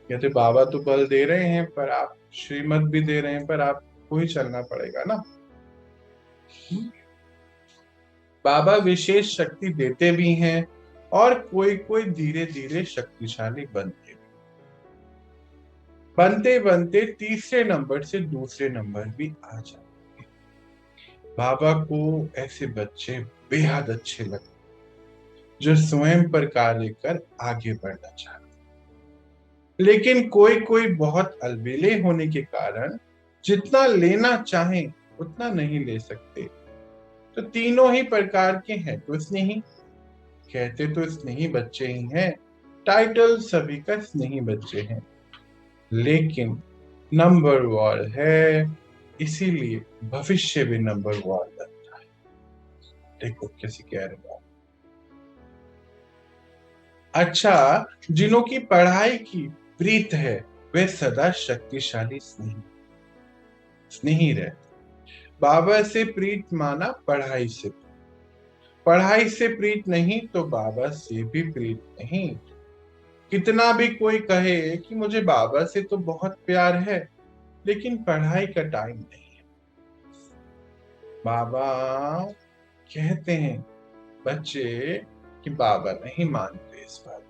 कहते बाबा तो बल दे रहे हैं, पर आप श्रीमत भी दे रहे हैं, पर आपको ही चलना पड़ेगा ना। बाबा विशेष शक्ति देते भी हैं और कोई कोई धीरे धीरे शक्तिशाली बनते बनते तीसरे नंबर से दूसरे नंबर भी आ जाते हैं। बाबा को ऐसे बच्चे बेहद अच्छे लगते जो स्वयं पर कार्य कर आगे बढ़ना चाहते, लेकिन कोई कोई बहुत अलबेले होने के कारण जितना लेना चाहें उतना नहीं ले सकते। तो तीनों ही प्रकार के हैं तो स्नेही, कहते तो स्नेही बच्चे ही हैं, टाइटल सभी का स्नेही बच्चे हैं, लेकिन नंबर वार है, इसीलिए भविष्य भी नंबर वार बनता है। देखो कैसे कह रहे हैं। अच्छा, जिन्हों की पढ़ाई की प्रीत है वे सदा शक्तिशाली स्नेही स्नेही रहते। बाबा से प्रीत माना पढ़ाई से, पढ़ाई से प्रीत नहीं तो बाबा से भी प्रीत नहीं। कितना भी कोई कहे कि मुझे बाबा से तो बहुत प्यार है, लेकिन पढ़ाई का टाइम नहीं है। बाबा कहते हैं बच्चे कि बाबा नहीं मानते इस बात।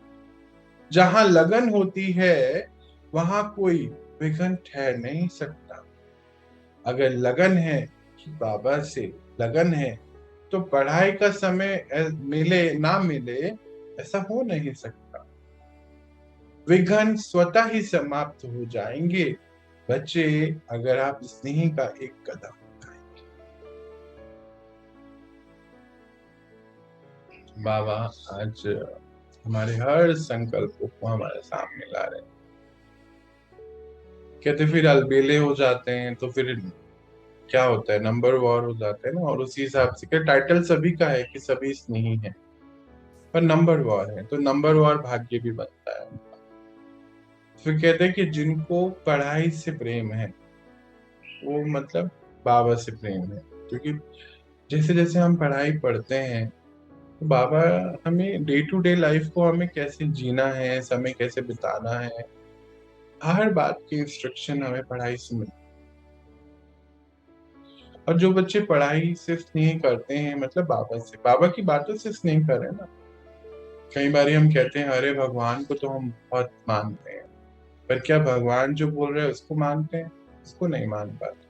जहां लगन होती है वहां कोई विघन ठहर नहीं सकता। अगर लगन है कि बाबा से लगन है तो पढ़ाई का समय मिले ना मिले ऐसा हो नहीं सकता। विघन स्वतः ही समाप्त हो जाएंगे बच्चे अगर आप स्नेही का एक कदम उठाएंगे। बाबा आज हमारे हर संकल्पों को हमारे सामने ला रहे हैं। कहते फिर अलबेले हो जाते हैं तो फिर क्या होता है, नंबर वॉर हो जाते हैं ना, और उसी हिसाब से क्या टाइटल सभी का है कि सभी स्नेही है, पर नंबर वॉर है तो नंबर वॉर भाग्य भी बनता है। फिर कहते हैं कि जिनको पढ़ाई से प्रेम है वो मतलब बाबा से प्रेम है, क्योंकि जैसे जैसे हम पढ़ाई पढ़ते हैं तो बाबा हमें डे टू डे लाइफ को हमें कैसे जीना है, समय कैसे बिताना है, हर बात की इंस्ट्रक्शन हमें पढ़ाई से मिलती है। और जो बच्चे पढ़ाई से स्नेह करते हैं मतलब बाबा से, बाबा की बातों से स्नेह कर रहे हैं ना। कई बार हम कहते हैं अरे भगवान को तो हम बहुत मानते हैं, पर क्या भगवान जो बोल रहे हैं उसको मानते हैं? उसको नहीं मान पाते।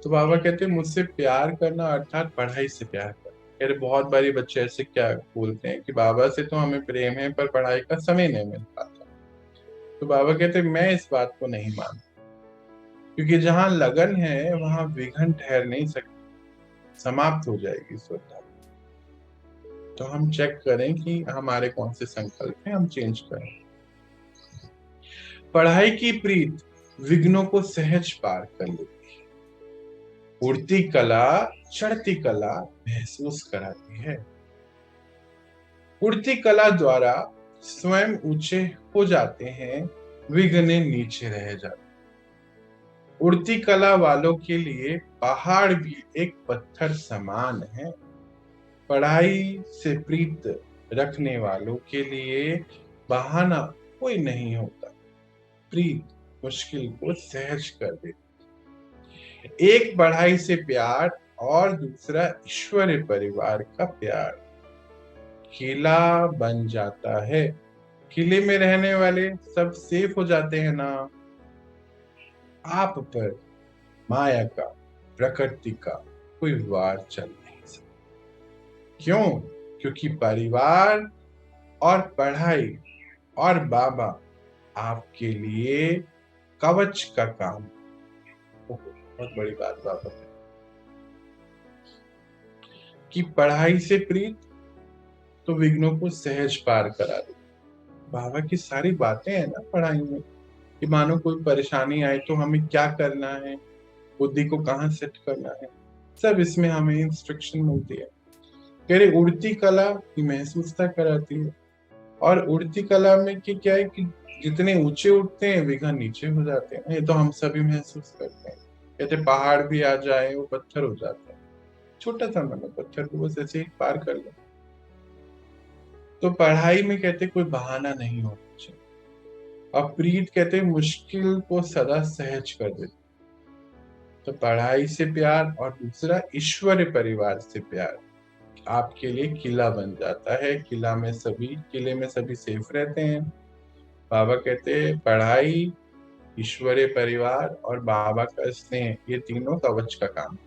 तो बाबा कहते हैं मुझसे प्यार करना अर्थात पढ़ाई से प्यार करना। अरे बहुत बारी बच्चे ऐसे क्या बोलते हैं कि बाबा से तो हमें प्रेम है पर पढ़ाई का समय नहीं मिल पाता। तो बाबा कहते हैं मैं इस बात को नहीं मानता, क्योंकि जहां लगन है वहां विघन ठहर नहीं सकती, समाप्त हो जाएगी श्रद्धा। तो हम चेक करें कि हमारे कौन से संकल्प हैं, हम चेंज करें। पढ़ाई की प्रीत विघ्नों को सहज पार कर लेती है, उड़ती कला चढ़ती कला महसूस कराती है। उड़ती कला द्वारा स्वयं ऊंचे हो जाते हैं, विघ्न नीचे रह जाते। उड़ती कला वालों के लिए पहाड़ भी एक पत्थर समान है। पढ़ाई से प्रीत रखने वालों के लिए बहाना कोई नहीं होता, प्रीत मुश्किल को सहज कर देती। एक पढ़ाई से प्यार और दूसरा ईश्वरीय परिवार का प्यार किला बन जाता है। किले में रहने वाले सब सेफ हो जाते हैं ना। आप पर माया का, प्रकृति का कोई वार चल नहीं सकता। क्यों? क्योंकि परिवार और पढ़ाई और बाबा आपके लिए कवच का काम। बहुत बड़ी बात बाबा है कि पढ़ाई से प्रीत तो विघ्नों को सहज पार करा दे। बाबा की सारी बातें हैं ना पढ़ाई में, कि मानो कोई परेशानी आए तो हमें क्या करना है, बुद्धि को कहाँ सेट करना है, सब इसमें हमें इंस्ट्रक्शन मिलती है। कह रहे उड़ती कला की महसूसता कराती है, और उड़ती कला में कि क्या है कि जितने ऊंचे उठते हैं विघन नीचे हो जाते हैं, ये तो हम सभी महसूस करते हैं। कहते पहाड़ भी आ जाए वो पत्थर हो जाता है, छोटा सा मतलब पत्थर को बस ऐसे ही पार कर लो। तो पढ़ाई में कहते कोई बहाना नहीं होना चाहिए, और प्रीत कहते मुश्किल को सदा सहज कर देते। तो पढ़ाई से प्यार और दूसरा ईश्वरीय परिवार से प्यार आपके लिए किला बन जाता है। किले में सभी सेफ रहते हैं। बाबा कहते हैं पढ़ाई ईश्वरीय परिवार और बाबा का स्नेह, ये तीनों कवच का काम।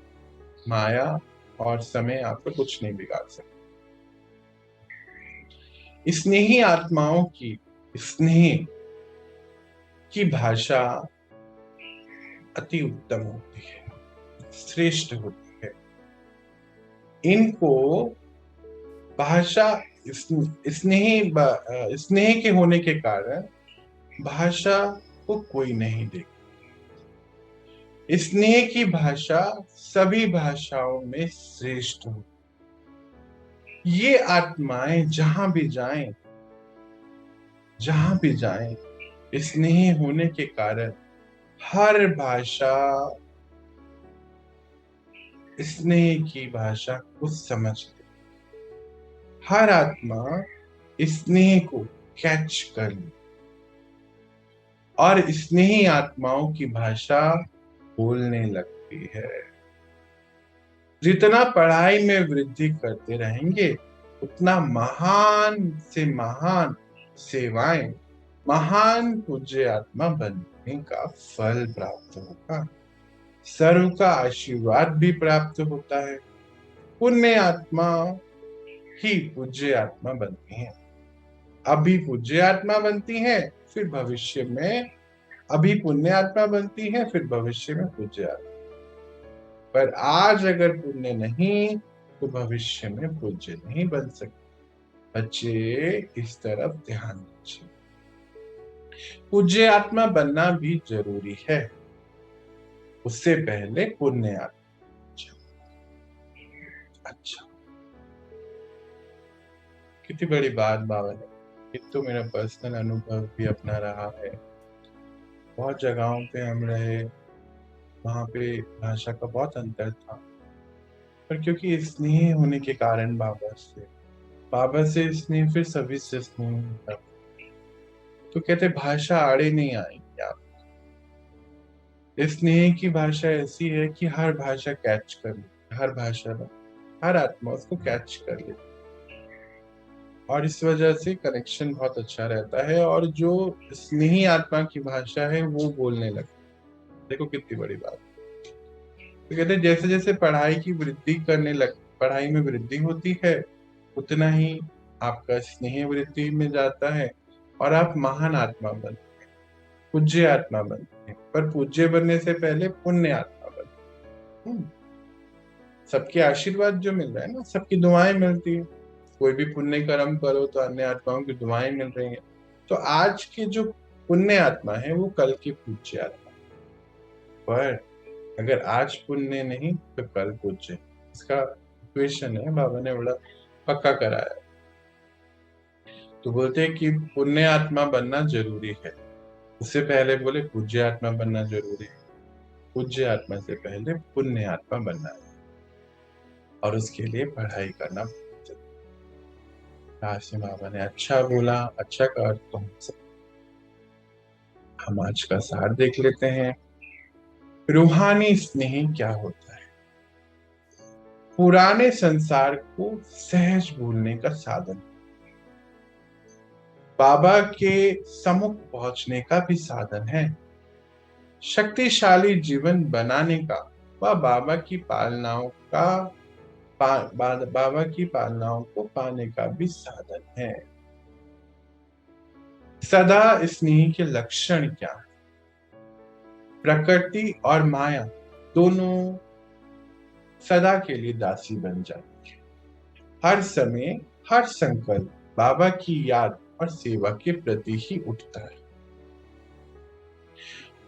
माया और समय आपको कुछ नहीं बिगाड़ सकते। स्नेही आत्माओं की स्नेह की भाषा अति उत्तम होती है, श्रेष्ठ होती है। इनको भाषा स्नेह के होने के कारण भाषा को कोई नहीं देखता। स्नेह की भाषा सभी भाषाओं में श्रेष्ठ हो। ये आत्माएं जहां भी जाएं, स्नेह होने के कारण हर भाषा स्नेह की भाषा को समझते, हर आत्मा स्नेह को कैच कर ले और स्नेही आत्माओं की भाषा बोलने लगती है। जितना पढ़ाई में वृद्धि करते रहेंगे, उतना महान से महान सेवाएं, महान पूज्य आत्मा बनने का फल प्राप्त होगा। सर्व का आशीर्वाद भी प्राप्त होता है। पुण्य आत्मा ही पूज्य आत्मा बनती हैं। अभी पूज्य आत्मा बनती हैं, फिर भविष्य में अभी पुण्य आत्मा बनती है, फिर भविष्य में पूज्य आत्मा। पर आज अगर पुण्य नहीं तो भविष्य में पूज्य नहीं बन सकते। बच्चे इस तरफ ध्यान दीजिए। पूज्य आत्मा बनना भी जरूरी है, उससे पहले पुण्य आत्मा। अच्छा, कितनी बड़ी बात बाबा ने, ये तो मेरा पर्सनल अनुभव भी अपना रहा है। बहुत जगहों पे हम रहे, वहां पे भाषा का बहुत अंतर था, पर क्योंकि स्नेह होने के कारण बाबा से स्नेह, फिर सभी से स्नेह होता, तो कहते भाषा आड़े नहीं आएगी आप। स्नेह की भाषा ऐसी है कि हर भाषा कैच कर ले, हर भाषा में हर आत्मा उसको कैच कर ले, और इस वजह से कनेक्शन बहुत अच्छा रहता है। और जो स्नेही आत्मा की भाषा है वो बोलने लगती। देखो कितनी बड़ी बात। तो कहते हैं जैसे जैसे पढ़ाई में वृद्धि होती है, उतना ही आपका स्नेह वृद्धि में जाता है और आप महान आत्मा बनते हैं, पूज्य आत्मा बनते हैं। पर पूज्य बनने से पहले पुण्य आत्मा बनते हैं। सबके आशीर्वाद जो मिल रहा है ना, सबकी दुआएं मिलती है। कोई भी पुण्य कर्म करो तो अन्य आत्माओं की दुआएं मिल रही हैं। तो आज की जो पुण्य आत्मा है वो कल की पूज्य आत्मा। पर अगर आज पुण्य नहीं तो कल पूज्य। इसका इक्वेशन है, बाबा ने बड़ा पक्का कराया। तो बोलते हैं कि पुण्य आत्मा बनना जरूरी है, उससे पहले बोले पूज्य आत्मा बनना जरूरी है, पूज्य आत्मा से पहले पुण्य आत्मा बनना है, और उसके लिए पढ़ाई करना। काशी बाबा ने अच्छा बोला, अच्छा कहा। तो हम आज का सार देख लेते हैं। रूहानी स्नेह क्या होता है? पुराने संसार को सहज भूलने का साधन, बाबा के सम्मुख पहुंचने का भी साधन है, शक्तिशाली जीवन बनाने का, व बाबा की पालनाओं को पाने का भी साधन है। सदा स्नेह के लक्षण क्या है? प्रकृति और माया दोनों सदा के लिए दासी बन जाती है। हर समय हर संकल्प बाबा की याद और सेवा के प्रति ही उठता है।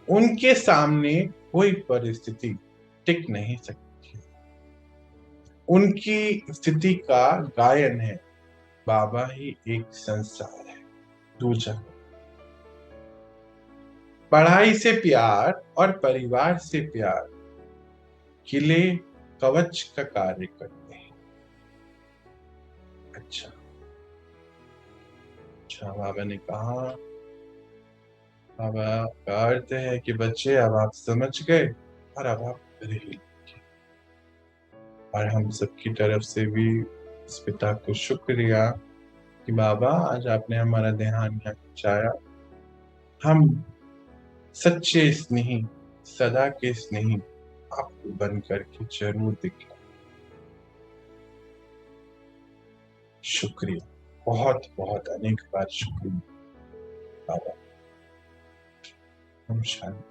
उनके सामने कोई परिस्थिति टिक नहीं सकती। उनकी स्थिति का गायन है, बाबा ही एक संसार है, दूजा। पढ़ाई से प्यार और परिवार से प्यार किले कवच का कार्य करते हैं। अच्छा, बाबा ने कहा, बाबा का अर्थ है कि बच्चे अब आप समझ गए और अब आप करे ही। और हम सबकी तरफ से भी इस पिता को शुक्रिया कि बाबा आज आपने हमारा ध्यान यहाँ खिंचाया। हम सच्चे स्नेही, सदा के स्नेही आपको बन करके जरूर दिखे। शुक्रिया, बहुत बहुत अनेक बार शुक्रिया बाबा। ओम शांति।